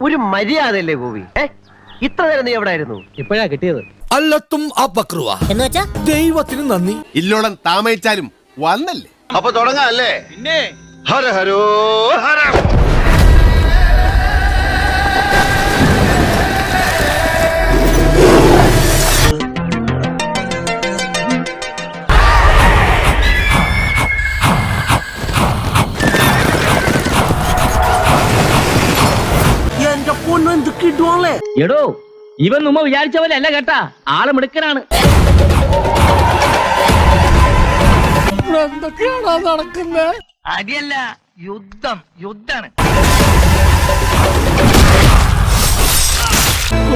ഒരു മര്യാദയല്ലേ ഗോപി? ഇത്ര നേരം നീ എവിടെയായിരുന്നു? ഇപ്പോഴാ കിട്ടിയത്. അല്ലത്തും ദൈവത്തിന് നന്ദി. ഇല്ലോളം താമസിച്ചാലും വന്നല്ലേ. അപ്പൊ തുടങ്ങാല്ലേ? പിന്നെ ഹര ഹരോ ഹര. എടോ, ഇവൻ നമ്മ വിചാരിച്ച പോലെ അല്ല കേട്ടാ, ആള് മിടുക്കനാണ്. എന്തൊക്കെയാണോ നടക്കുന്നത്? അടിയല്ല, യുദ്ധാണ്.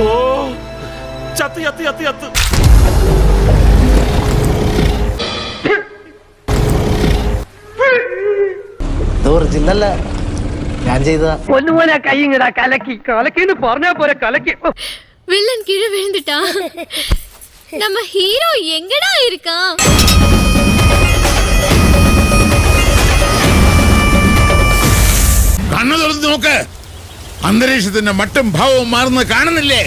ഓ, ചത്ത്. ഒറിജിനല്ല, ഞാൻ ചെയ്തതാ. പൊന്നുമോനെ കൈയിങ്ങടാ, കലക്കിന്ന് പറഞ്ഞാ പോരെ, കലക്കി. வில்லன் கீழே விழுந்துட்டான். நம்ம ஹீரோ எங்கடா இருக்கான்? കണ്ണു തുറന്ന് നോക്ക്. അന്തരീക്ഷത്തിന്റെ മട്ടും ഭാവവും മാറുന്ന കാണുന്നില്ലേ?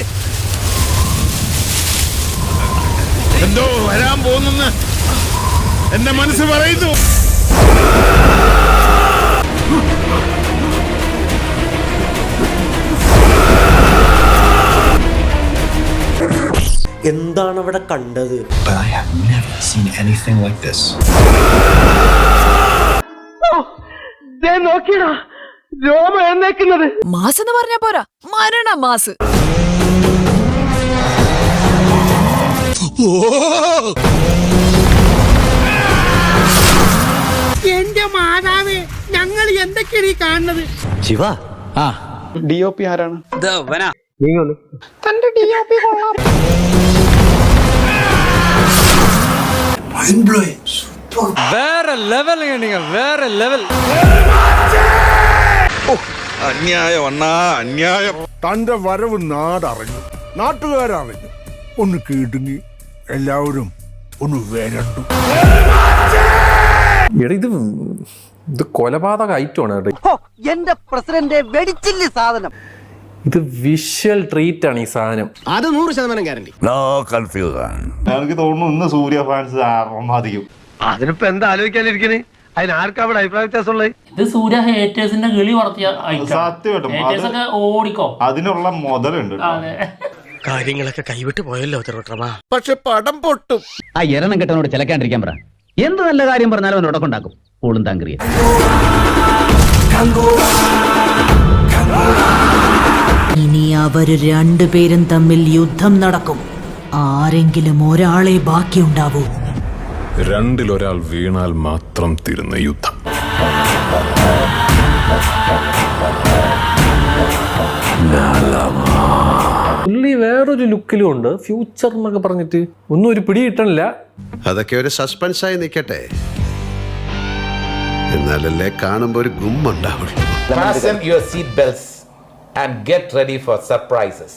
എന്തോ വരാൻ പോകുന്നെന്ന് എന്റെ മനസ്സ് പറയുന്നു. എന്താണ് അവിടെ കണ്ടത്? നോക്കിയടാ, രോമ എന്നേക്കുന്നത്. മാസ് എന്ന് പറഞ്ഞാ പോരാ, മരണ മാസ്. എന്റെ മാതാവേ, ഞങ്ങൾ എന്തൊക്കെയാണ് ഈ കാണുന്നത്? ശിവ, DOP ആരാണ്? തന്റെ DOP കൊള്ളാം. വേറെ ലെവൽ, വേറെ ലെവൽ. അന്യായം അണ്ണാ, അന്യായം. തന്റെ വരവ് നാടറിഞ്ഞു, നാട്ടുകാരറിഞ്ഞു. ഒന്ന് കീട്ടുങ്ങി എല്ലാവരും ഒന്ന് വരണ്ടു. ഇത് കൊലപാതക ഐറ്റമാണ്. എന്റെ പ്രസിഡന്റ് വെടിച്ചില്ല സാധനം. ഇത് വിഷ്വൽ ട്രീറ്റ് ആണ് ഈ സാധനം. അത് 100% ഗ്യാരണ്ടി. No confusion. എനിക്ക് തോന്നുന്നു ഇന്ന് സൂര്യ ഫാൻസ് അധികം. അതിനിപ്പോ എന്താ ആലോചിക്കാനിരിക്കണേ? അതിനാർക്കാ അവിടെ അഭിപ്രായ വ്യത്യാസമുള്ളത്? ഇത് സൂര്യ ഹേറ്റേഴ്സിന്റെ കിളി വളർത്തിയ സത്യമായിട്ടും ഓടിക്കോ, അതിനുള്ള മുതലുണ്ട്. കാര്യങ്ങളൊക്കെ കൈവിട്ട് പോയല്ലോ തിരുവട്ടമാ. പക്ഷെ പടം പൊട്ടും. ആ എരണം കെട്ടനോട് ചിലക്കാണ്ടിരിക്കാൻ പറ. എന്ത് നല്ല കാര്യം പറഞ്ഞാലും അവൻ ഉടക്കുണ്ടാക്കും. പോളും താങ്കരിയ. ഇനി അവര് രണ്ടുപേരും തമ്മിൽ യുദ്ധം നടക്കും. ആരെങ്കിലും ഒരാളെ ബാക്കിയുണ്ടാവൂ. രണ്ടിലൊരാൾ വീണാൽ മാത്രം തീരുന്ന യുദ്ധം. പുള്ളി വേറൊരു ലുക്കിലും ഉണ്ട്. ഫ്യൂച്ചർ എന്നൊക്കെ പറഞ്ഞിട്ട് ഒന്നും ഒരു പിടി കിട്ടണില്ല. അതൊക്കെ ഒരു സസ്പെൻസായി നിൽക്കട്ടെ, എന്നാലല്ലേ കാണുമ്പോ ഒരു ഗുമ്മുണ്ടാവുള്ളൂ. Fasten your seat belts and get ready for surprises.